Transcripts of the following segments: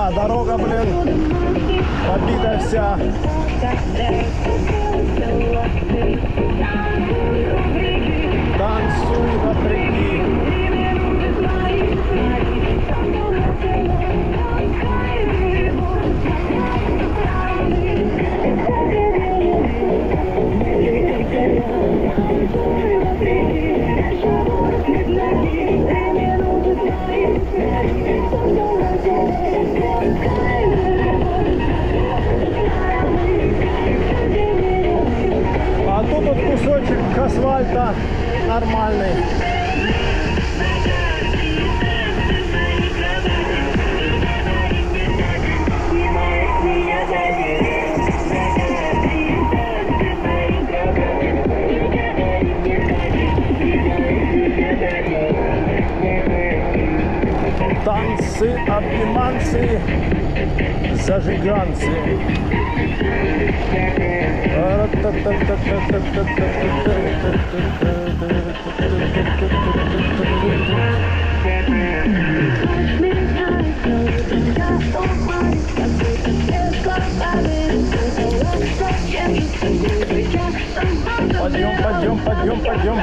Да, дорога, блин, побита вся. Танцуй вопреки. А тут вот кусочек асфальта нормальный. Танцы, обниманцы, зажиганцы. Пойдем, пойдем, пойдем, пойдем.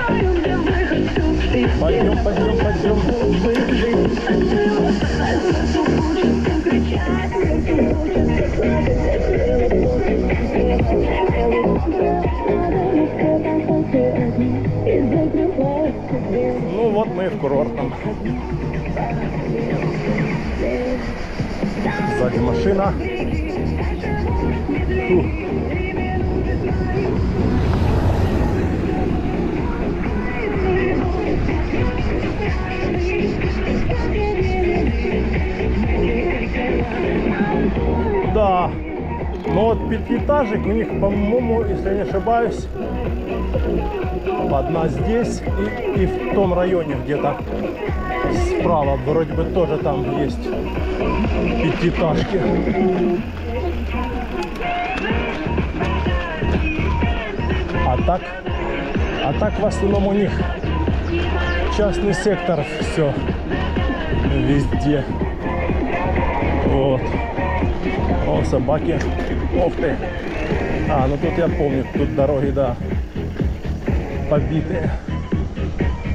Пойдем, пойдем, пойдем. Ну вот мы и в курортном. Сзади машина. Фух. Да, но вот пятиэтажек у них, по-моему, если я не ошибаюсь, одна здесь и в том районе где-то справа вроде бы тоже там есть пятиэтажки. А так в основном у них частный сектор, все везде. Вот. О, собаки. Ох ты. А, ну тут я помню, тут дороги, да, побитые.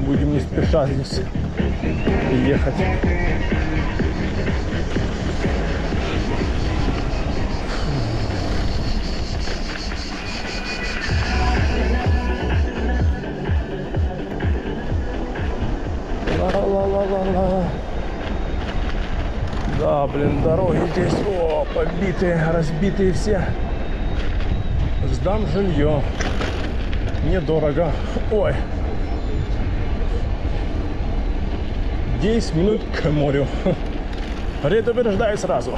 Будем не спеша здесь ехать. Ла-ла-ла-ла-ла. Да, блин, дороги здесь, о, побитые, разбитые все. Сдам жилье. Недорого. Ой. 10 минут к морю. Предупреждаю сразу.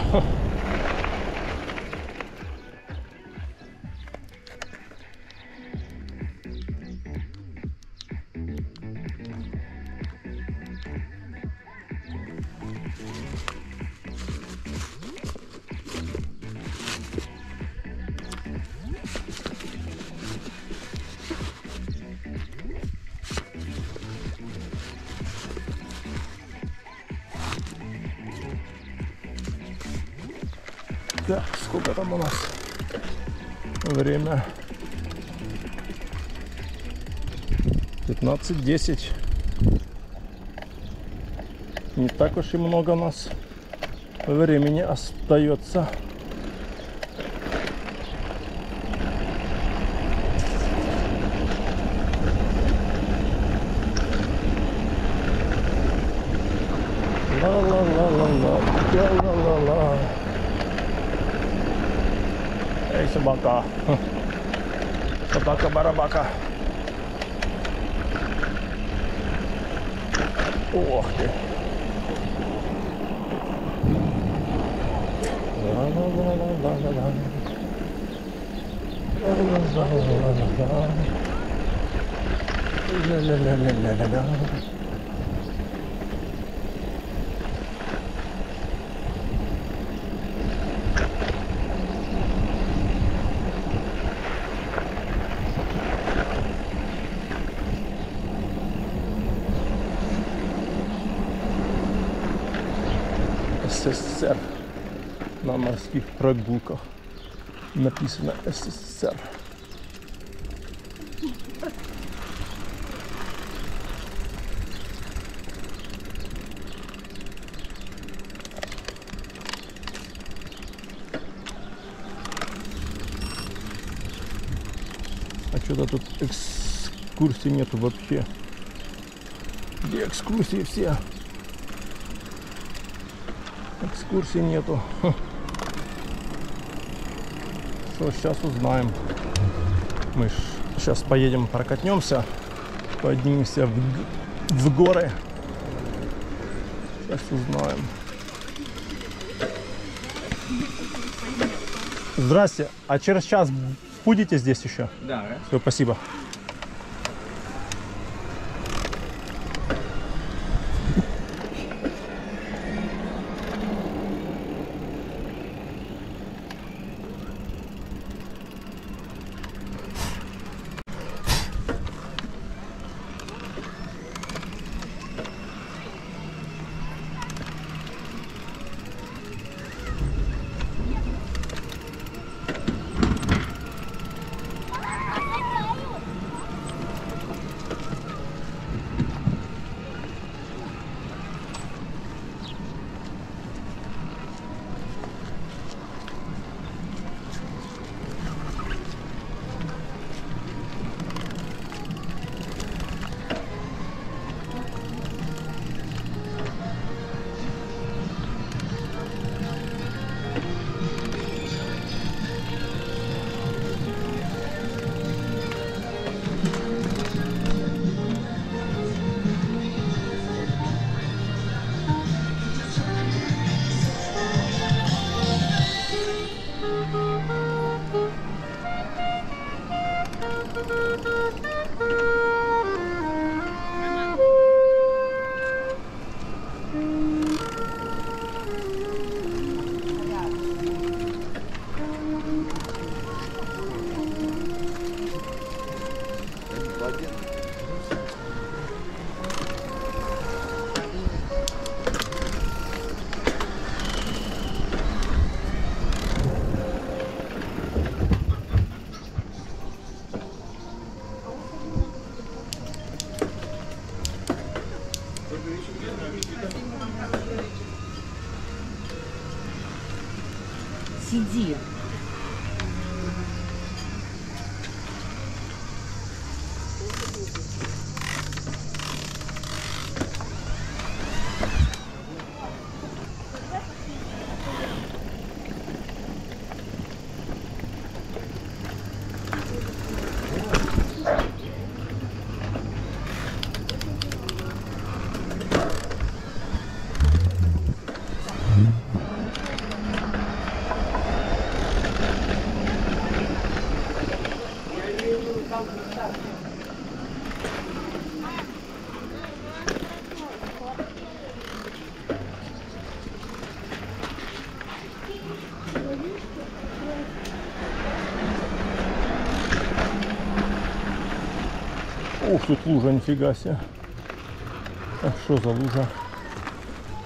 Так, сколько там у нас время? 15:10. Не так уж и много у нас времени остается. Ла-ла-ла-ла-ла, ла-ла-ла-ла. Эй, собака. Собака-барабака. Ох ты. Ла-ла-ла-ла-ла-ла. Ла-ла-ла-ла-ла-ла. Ла-ла-ла-ла-ла-ла. СССР. на морских прогулках. Написано СССР. А что-то тут экскурсий нету вообще. Где экскурсии все? Экскурсий нету. Что, сейчас узнаем. Мы сейчас поедем, прокатнемся, поднимемся в горы. Сейчас узнаем. Здрасте. А через час будете здесь еще? Да. Все, спасибо. Сиди. Ух, тут лужа, нифига себе. А что за лужа?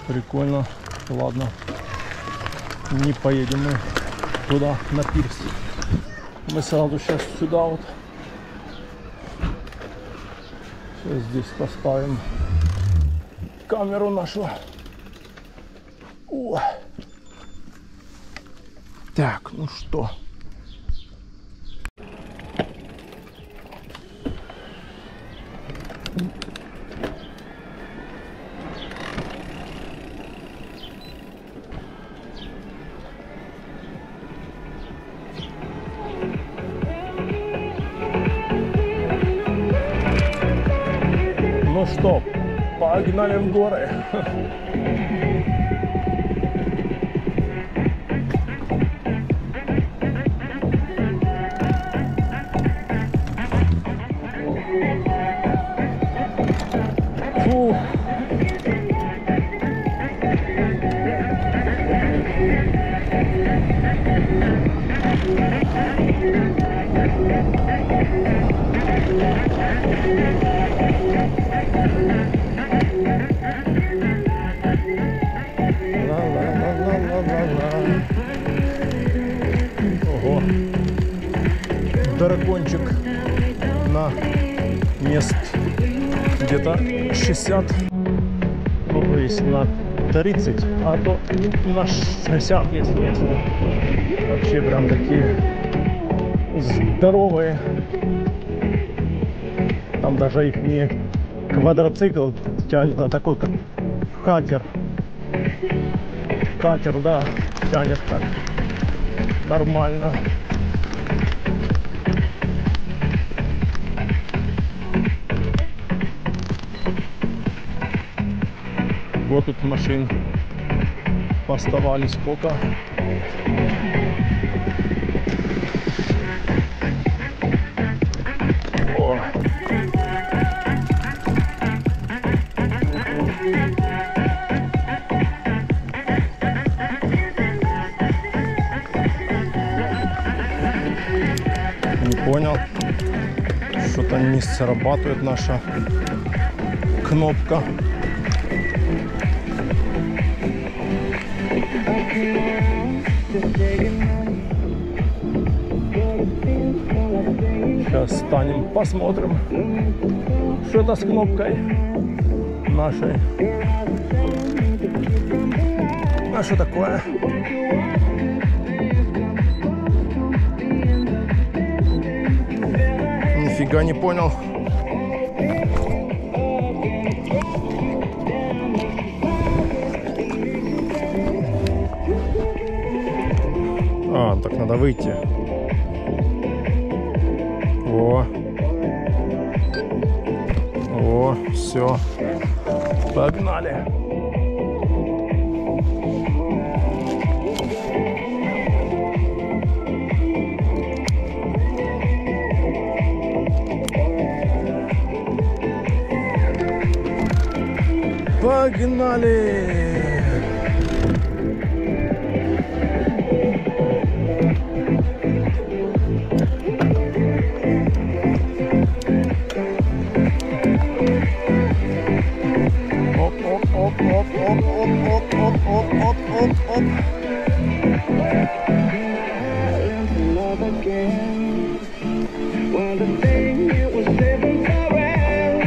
Прикольно. Ладно. Не поедем мы туда, на пирс. Мы сразу сейчас сюда вот. Сейчас здесь поставим камеру нашу. О. Так, ну что. Ну что, погнали в горы. Фух. Ла-ла-ла-ла-ла-ла. мест где-то 60, то есть на 30, а то на 60, если вообще прям такие здоровые. Там даже их не квадроцикл тянет, а такой как катер. Катер, да, тянет так нормально. Вот тут машин поставали сколько. О. Не понял, что-то не срабатывает наша кнопка. Сейчас встанем, посмотрим, что это с кнопкой нашей. А что такое? Нифига не понял. А, так надо выйти. О, все. Погнали. Погнали.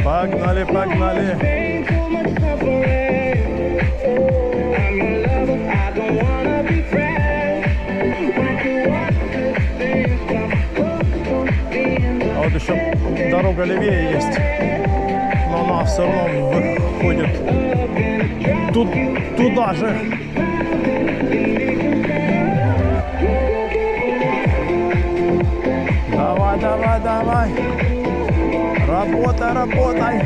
Погнали, погнали. А вот еще дорога левее есть, но она все равно выходит туда же. Давай, давай, давай. Работай, работай.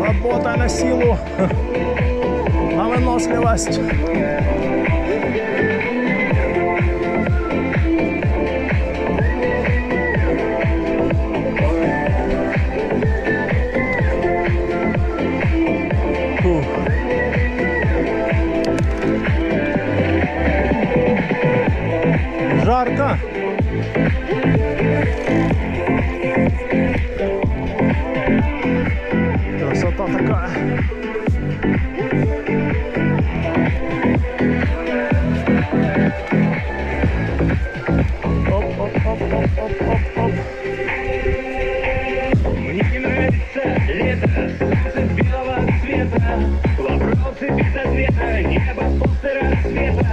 Работай на силу, на выносливость. Фух. Жарко. Красота такая. Оп, оп, оп, оп, оп, оп, оп. Мне не нравится лето, солнце белого цвета, вопросы без ответа, небо после рассвета.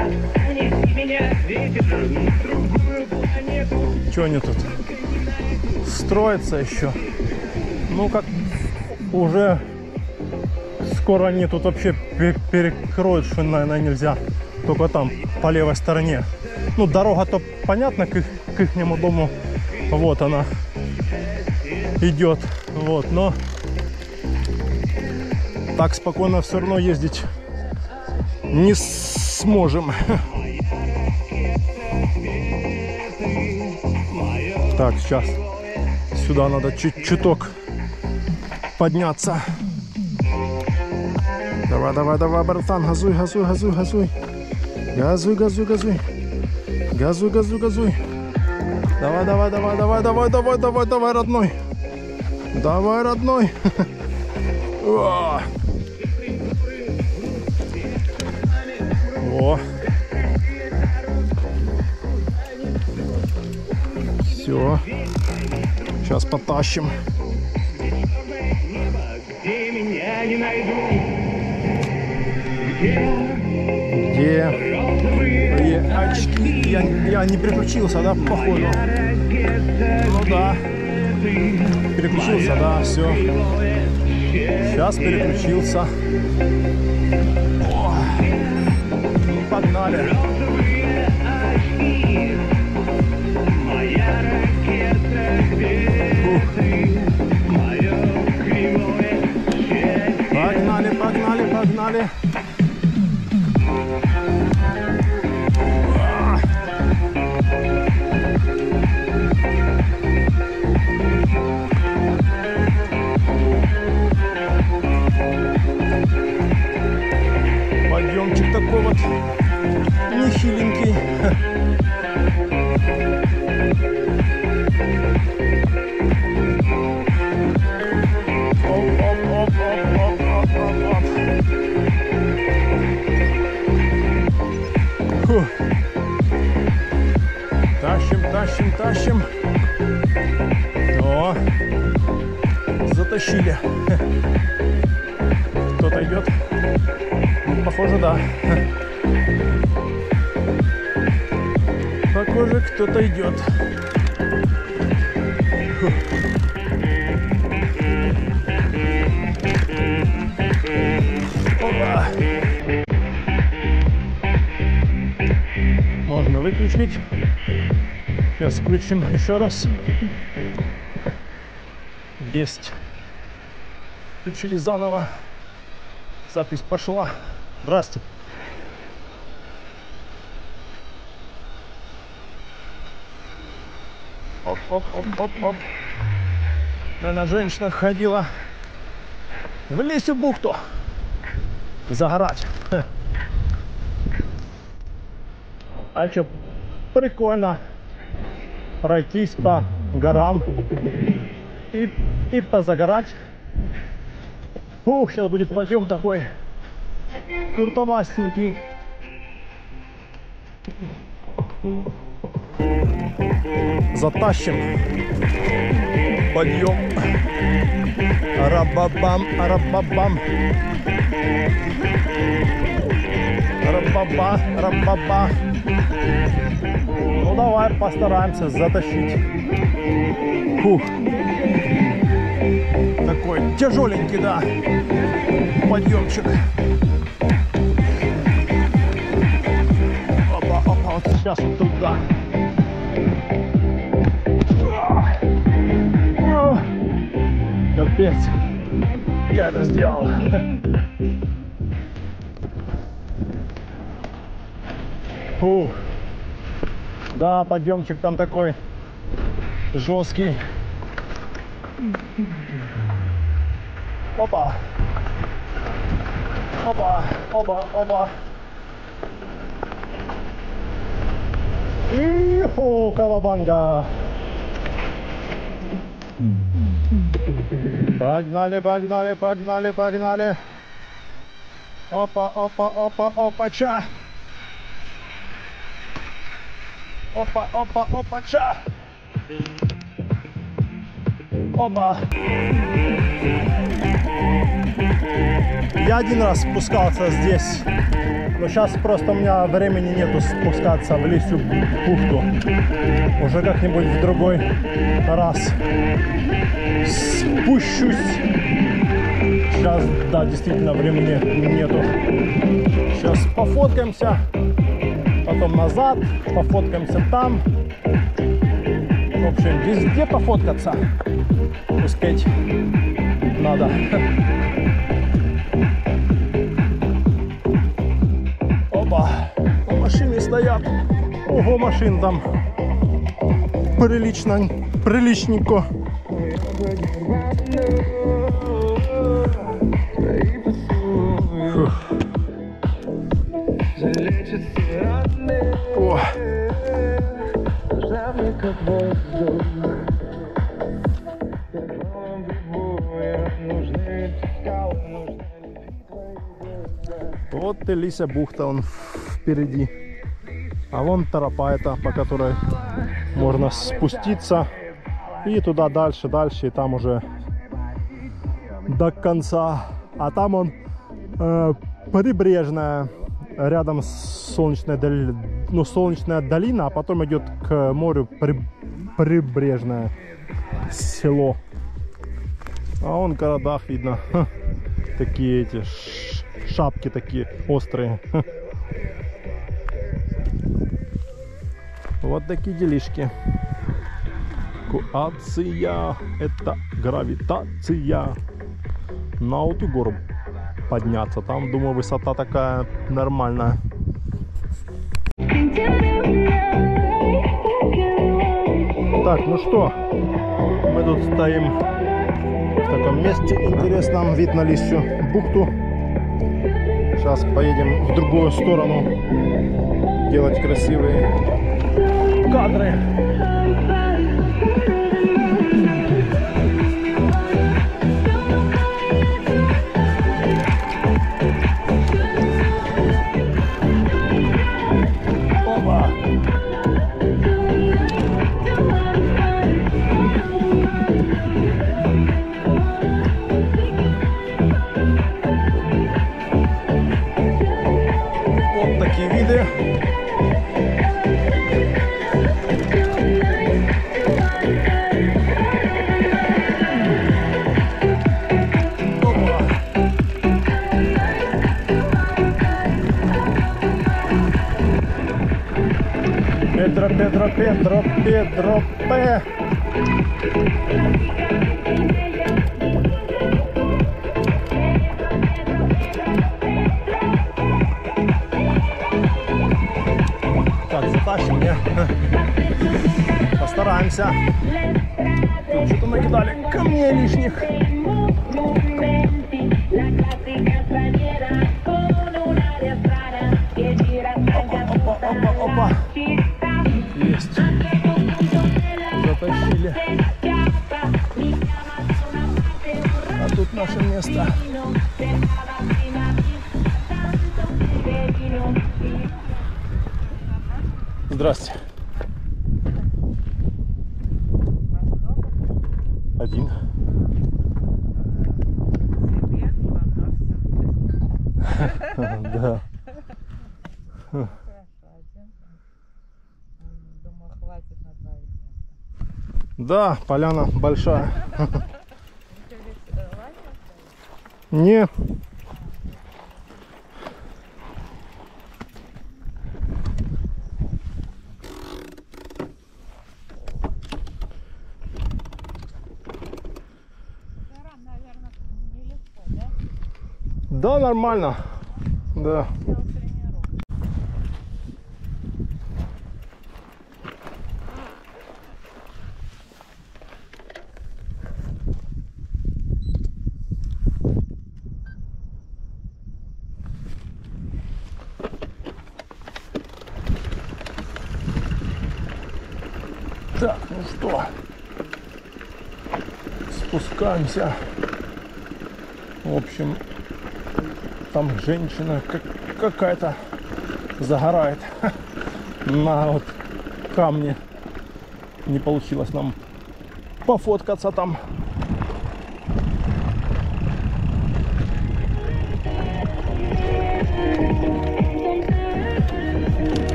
Унеси меня, ветер, на другую планету. Что они тут строятся еще? Ну как уже скоро они тут вообще перекроют, что, наверное, нельзя. Только там, по левой стороне. Ну, дорога-то понятно к ихнему дому. Вот она идет. Вот, но так спокойно все равно ездить не сможем. Так, сейчас сюда надо чуток подняться. Давай, давай, давай, братан, газуй, газуй, газуй, газуй. Газуй, газуй, газуй. Газуй, газуй, газуй. Давай, давай, давай, давай, давай, давай, давай, давай, родной. Давай, родной. О. О. Все. Сейчас потащим. Где меня не найдут? Где Розовые очки? Я не переключился, да, походу? Ну да. Переключился, да, все. Сейчас переключился. О, ну, погнали. розовые очки. Моя ракета, где ты? Мое кривое счастье. Погнали, погнали, погнали. Подъемчик такой вот нехиленький. Оп-оп-оп-оп-оп-оп-оп-оп. Фу. Тащим, тащим, тащим. О, затащили. Кто-то идет. Похоже, да. Похоже, кто-то идет. Фу. Опа. Можно выключить. Сейчас включим еще раз. Есть. Включили заново. Запись пошла. Здрасте. Оп-оп-оп-оп-оп. Наверное, женщина ходила в лесу бухту загорать. А что, прикольно пройтись по горам и позагорать. Ух, сейчас будет подъем такой крутовастенький. Затащим. Подъем. Арабабам, арабабам. Арабаба, арабаба. Ну давай постараемся затащить. Фух. Такой тяжеленький, да, подъемчик. Опа, опа, вот сейчас вот туда. Капец, я это сделал. Фух. Да, подъемчик там такой жесткий. Опа. Опа, опа, опа. Иху, кавабанга. Погнали, погнали, погнали, погнали. Опа, опа, опа, опа-ча. Опа, опа, опа-ча. Опа. Я один раз спускался здесь, но сейчас просто у меня времени нету спускаться в лесу бухту. Уже как-нибудь в другой раз спущусь. Сейчас, да, действительно времени нету. Сейчас пофоткаемся, потом назад, пофоткаемся там. В общем, везде пофоткаться. Успеть надо. Опа, машины стоят. Ого, машин там приличненько. Фух. О. Вот и Лися бухта, он впереди. А вон тропа эта, по которой можно спуститься И туда дальше, дальше, и там уже до конца. А там он прибрежная, рядом с солнечная долина, а потом идет к морю прибрежное село. А вон в городах видно такие эти шапки такие острые. Вот такие делишки. Эвакуация — это гравитация. На эту гору подняться. Там, думаю, высота такая нормальная. Так, ну что, мы тут стоим в таком месте интересном. Вид на Лисью бухту. Сейчас поедем в другую сторону делать красивые кадры. Вот такие виды. Педро П. Так, затащим, не? Постараемся. Тут что-то накидали камней лишних. Опа. Есть. Затащили. А тут наше место. Здрасте. Один. Да. Думаю, хватит на 2 места. Да, поляна большая. Не. Да, нормально. Да. Так, ну что, спускаемся. В общем, там женщина какая-то загорает на вот камне. Не получилось нам пофоткаться там.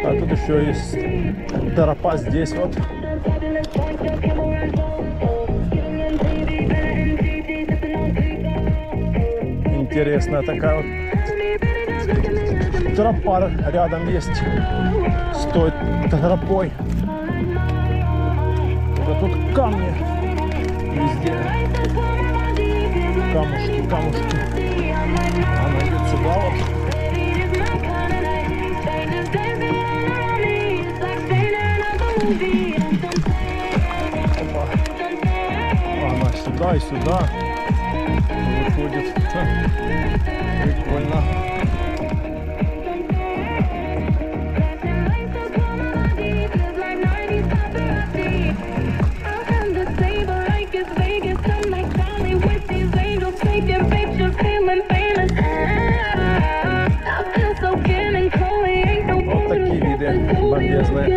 А тут еще есть тропа здесь вот. Интересная такая вот тропа рядом есть с той тропой. А тут камни везде. Камушки. Она идет сюда вот. Опа. Она сюда и сюда выходит. Прикольно. Вот такие виды бомбезные.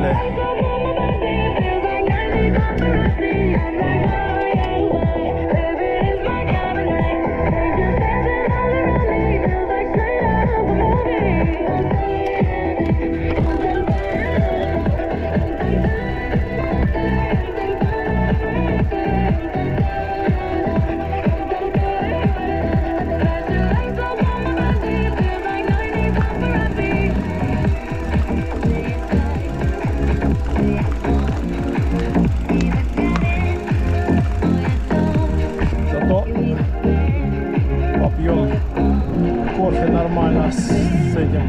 Поехали. Зато попьем кофе нормально с этим,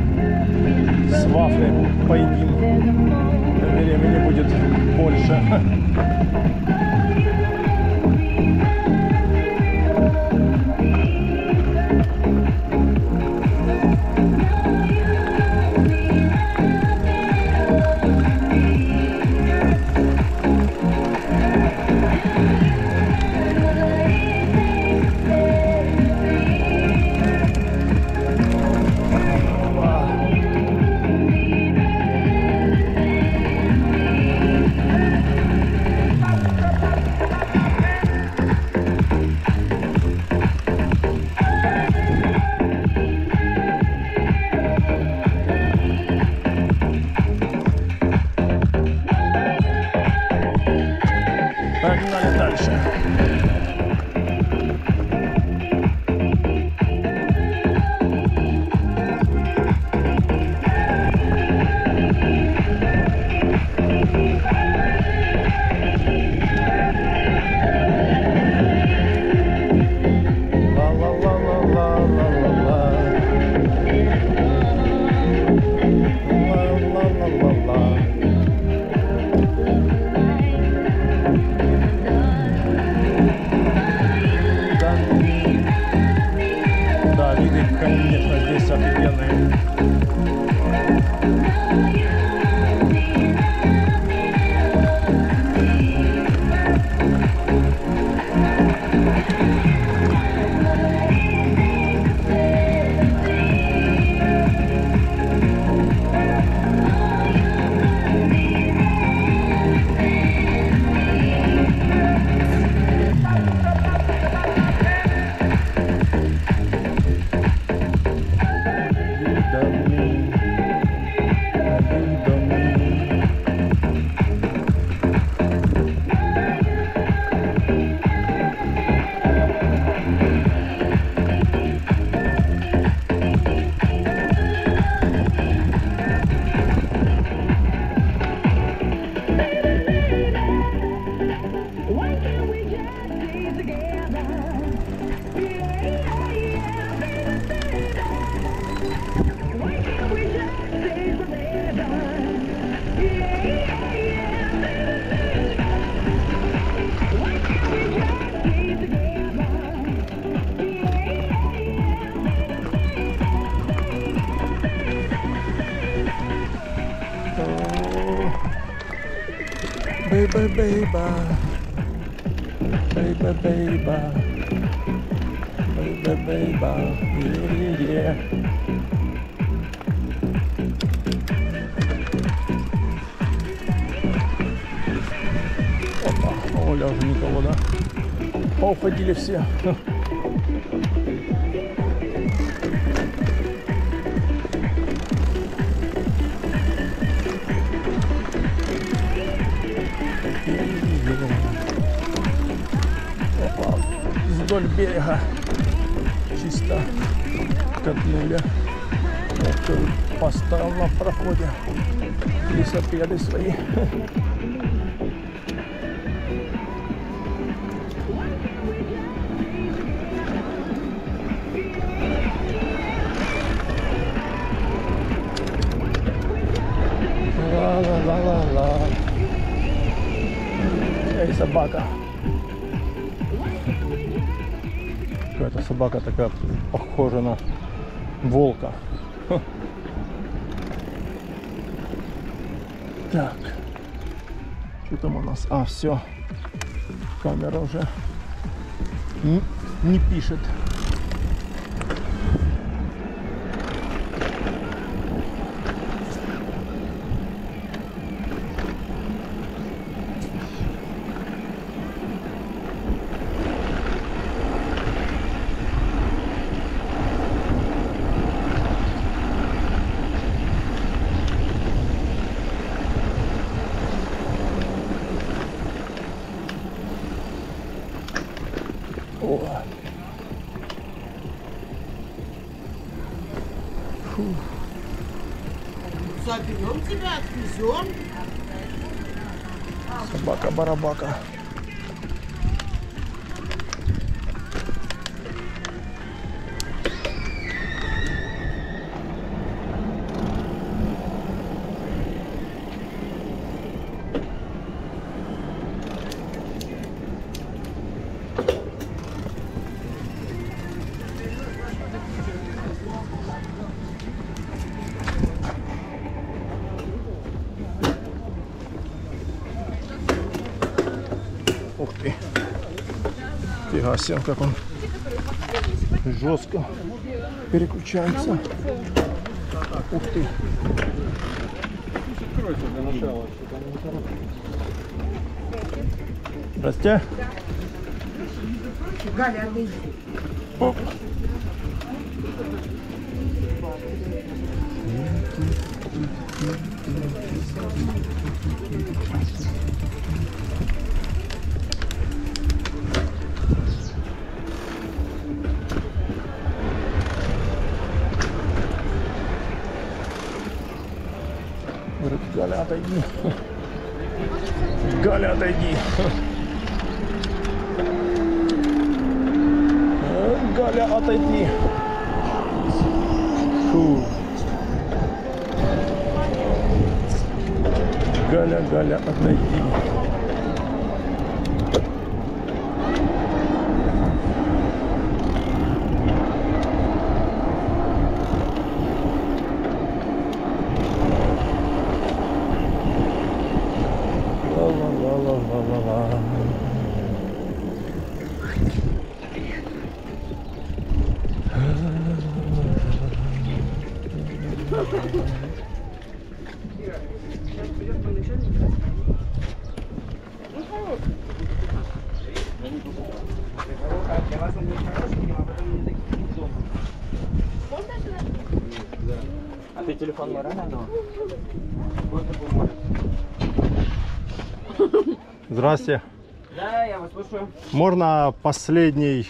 с вафлей поедим. Времени будет больше. Погнали дальше. Ла-ла-ла-ла-ла-ла-ла-ла. Ла-ла-ла-ла-ла. Да, виды, конечно, здесь офигенные. Baby, baby, baby, baby, baby, baby, yeah. Опа, Оля, уже никого, да? Уходили все. Опа, вдоль берега чисто катнули. Поставил на проходе лесопеды свои. Ла-ла-ла-ла-ла. Эй, собака. Какая-то собака такая похожа на волка. Так. Что там у нас? А, все. Камера уже не пишет. О. Фу. Заберем тебя, отвезем. Собака-барабака. Ух ты. Фига себе, как он жестко переключается. Ух ты. Здрасте. Галя, отойди. Оп. Говорит, Галя, отойди. Галя, отойди. Галя, отойди. Фу. Галя, Галя, отойди. Ла-ла-ла-ла-ла-ла. А ты телефон Марана? Здрасте. Да, я вас слушаю. Можно последний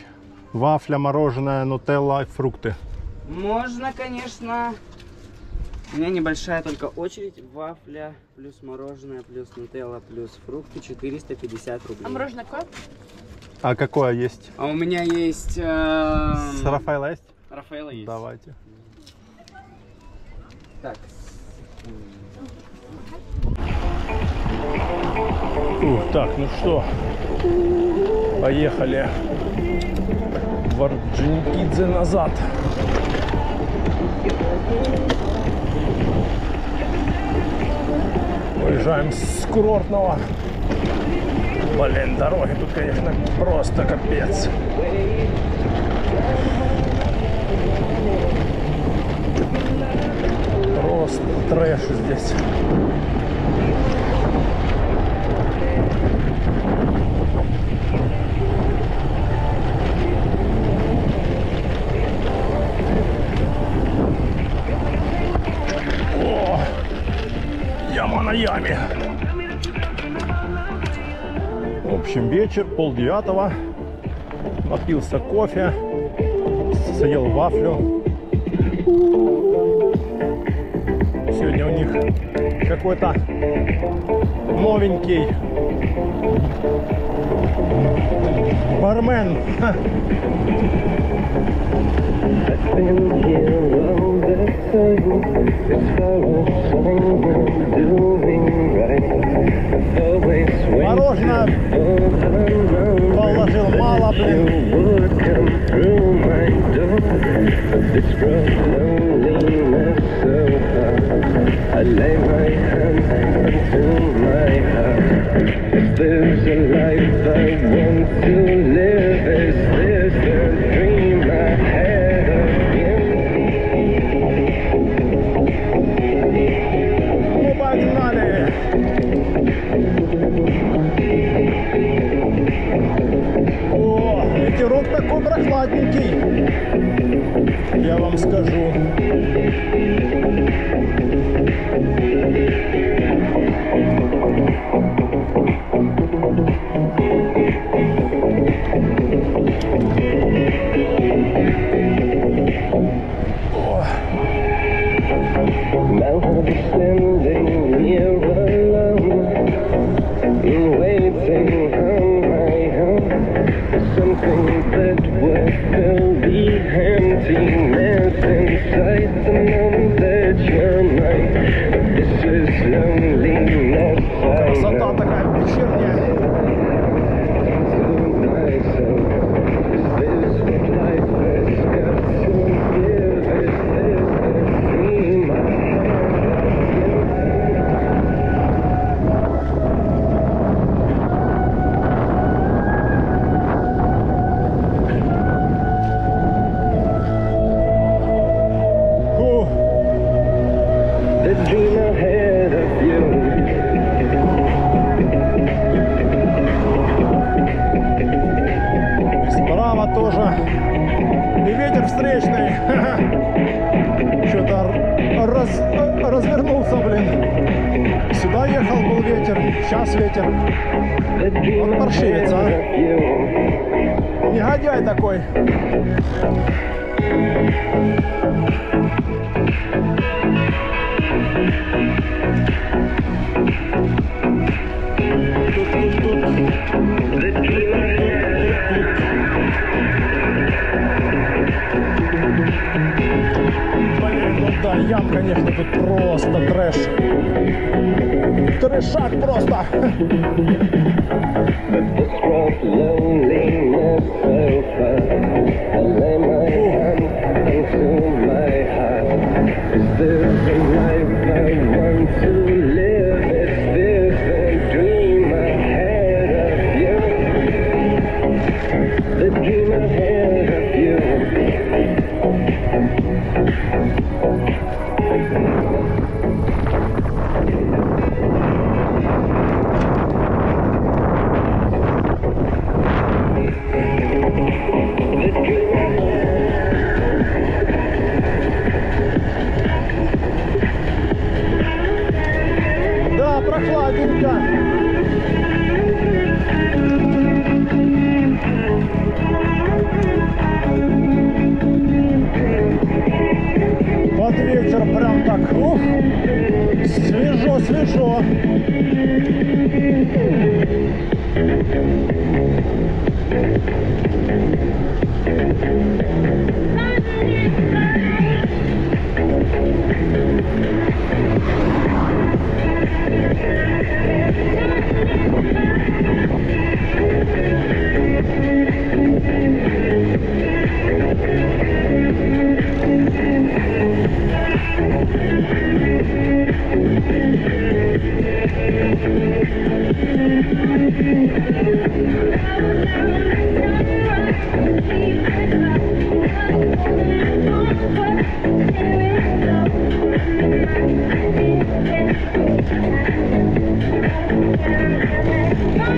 вафля, мороженое, нутелла и фрукты? Можно, конечно. У меня небольшая только очередь. Вафля, плюс мороженое, плюс нутелла, плюс фрукты. 450 рублей. А мороженое какое? А какое есть? А у меня есть... С Рафаэла есть? Рафаэла есть. Давайте. Так. Так, ну что, поехали в Орджоникидзе назад. Уезжаем с курортного. Блин, дороги тут, конечно, просто капец. Просто трэш здесь. О, яма на яме. В общем, вечер, 8:30. Напился кофе, съел вафлю. Сегодня у них какой-то новенький бармен. Мороженое положил мало, блин. I lay my hand to my heart. Is this a life I want to live? Is this the dream I had again? Ну, погнали! О, ветерок такой прохладненький, я вам скажу. Красота такая вечерняя. Тоже. И ветер встречный. Что-то развернулся, блин. Сюда ехал, был ветер. Сейчас ветер. Он паршивец, а. Негодяй такой. Да, ям, конечно, тут просто трэш. Трэшак просто. Да, прохладненько. Под вечер прям так, ух, свежо, свежо.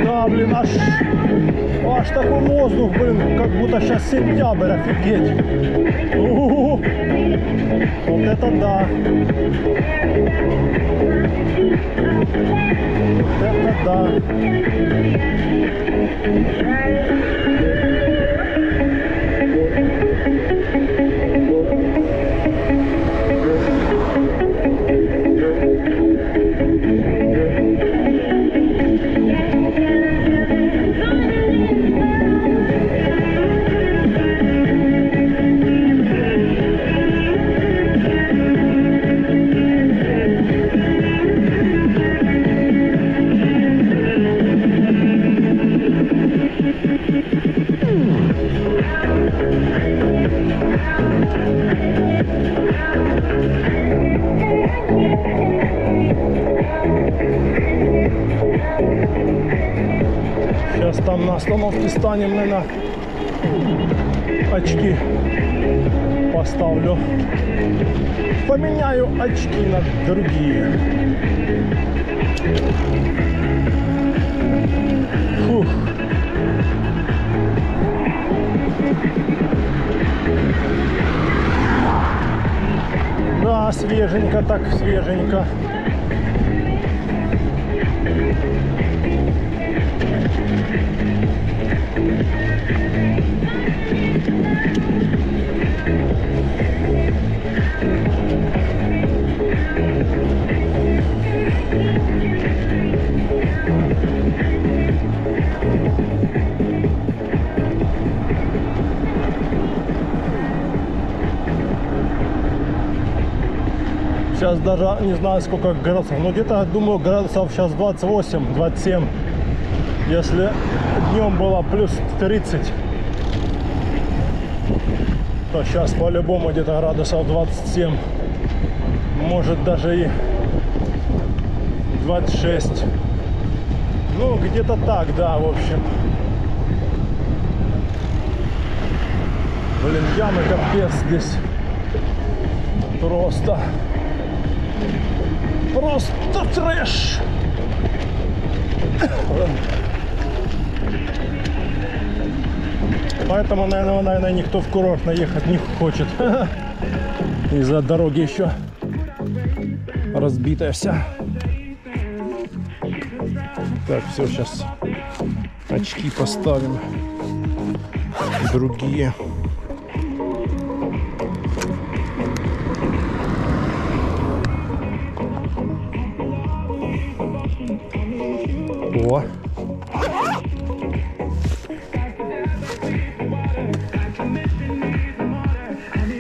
Да, блин, аж такой воздух, блин, как будто сейчас сентябрь, офигеть. У-у-у. Вот это да. Вот это да. Сейчас там на остановке станем, наверное, очки поставлю. Поменяю очки на другие. Фух. Да, свеженько так, свеженько. Сейчас даже не знаю сколько градусов, но где-то, думаю, градусов сейчас 28-27. Если днем было плюс 30, то сейчас по-любому где-то градусов 27. Может даже и 26. Ну, где-то так, да, в общем. Блин, ямы капец здесь. Просто трэш. Поэтому, наверное, никто в курорт наехать не хочет. Из-за дороги еще разбитая вся. Так, все, сейчас очки поставим. Другие. О!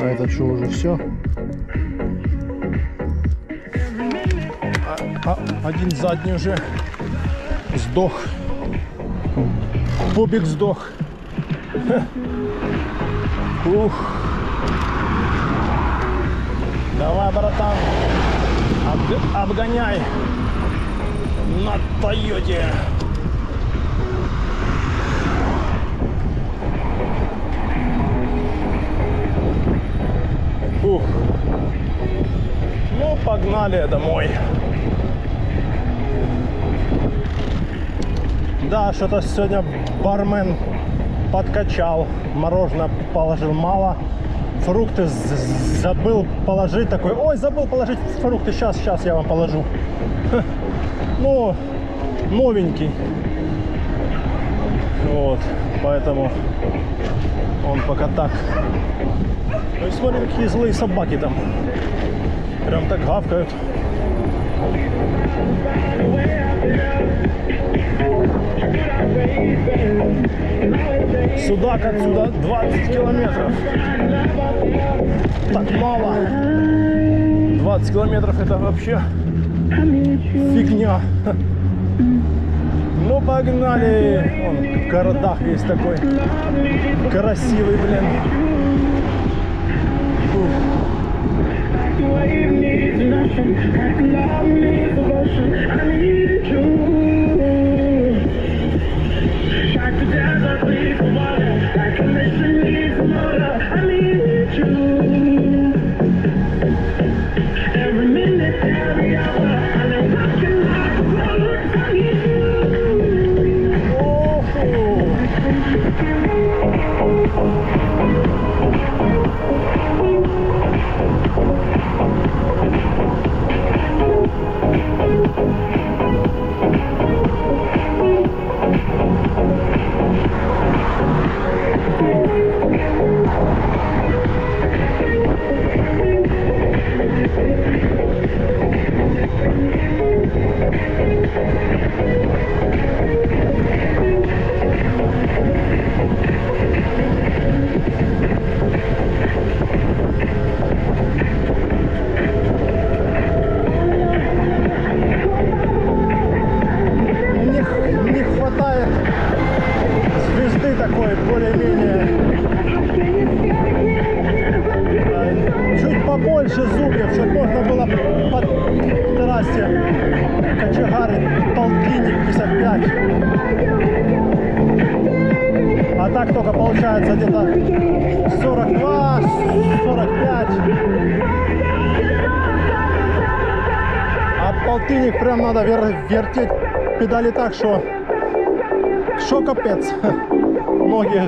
А это что, уже все? Один задний уже сдох. Бобик сдох. Ух. Давай, братан, обгоняй на Тойоте. Ух. Ну, погнали домой. Да, что-то сегодня бармен подкачал. Мороженое положил мало. Фрукты забыл положить. Такой, ой, забыл положить фрукты. Сейчас я вам положу. Ну, новенький. Вот, поэтому он пока так. Ну и смотрим, какие злые собаки там. Прям так гавкают. Сюда, как сюда, 20 километров. Так мало. 20 километров это вообще фигня. Ну погнали. Вон, в городах есть такой красивый, блин. Побольше зубьев, чтобы можно было по трассе кочегарить полтинник 55. А так только получается где-то 42, 45. А полтинник прям надо вертеть педали так, что капец. Ноги